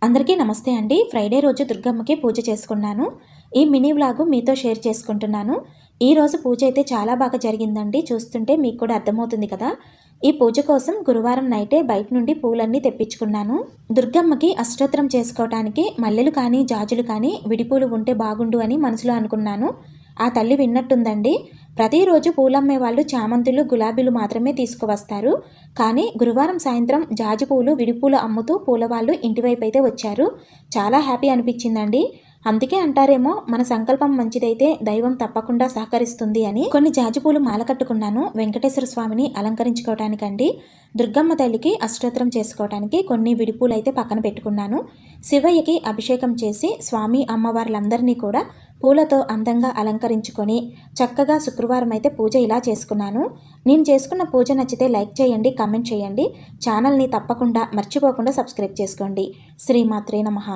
అందరికీ నమస్తే అండి. ఫ్రైడే రోజు దుర్గమ్మకి పూజ చేసుకున్నాను. ఈ మినీ వ్లాగు మీతో షేర్ చేసుకుంటున్నాను. ఈరోజు పూజ అయితే చాలా బాగా జరిగిందండి. చూస్తుంటే మీకు కూడా అర్థమవుతుంది కదా. ఈ పూజ కోసం గురువారం నైటే బయట నుండి పూలన్నీ తెప్పించుకున్నాను. దుర్గమ్మకి అష్టోత్తరం చేసుకోవటానికి మల్లెలు కానీ జాజులు కానీ విడిపూలు ఉంటే బాగుండు అని మనసులో అనుకున్నాను. ఆ తల్లి విన్నట్టుందండి. ప్రతిరోజు పూలమ్మే వాళ్ళు చామంతులు గులాబీలు మాత్రమే తీసుకువస్తారు. కానీ గురువారం సాయంత్రం జాజి పూలు విడిపూలు అమ్ముతూ పూలవాళ్ళు ఇంటివైపు అయితే వచ్చారు. చాలా హ్యాపీ అనిపించిందండి. అందుకే అంటారేమో మన సంకల్పం మంచిదైతే దైవం తప్పకుండా సహకరిస్తుంది అని. కొన్ని జాజిపూలు మాల కట్టుకున్నాను వెంకటేశ్వర స్వామిని అలంకరించుకోవటానికండి. దుర్గమ్మ తల్లికి అష్టోత్తరం చేసుకోవటానికి కొన్ని విడిపూలు అయితే పక్కన పెట్టుకున్నాను. శివయ్యకి అభిషేకం చేసి స్వామి అమ్మవార్లందరినీ కూడా పూలతో అందంగా అలంకరించుకొని చక్కగా శుక్రవారం అయితే పూజ ఇలా చేసుకున్నాను. నేను చేసుకున్న పూజ నచ్చితే లైక్ చేయండి, కామెంట్ చేయండి. ఛానల్ని తప్పకుండా మర్చిపోకుండా సబ్స్క్రైబ్ చేసుకోండి. శ్రీమాత్రే నమః.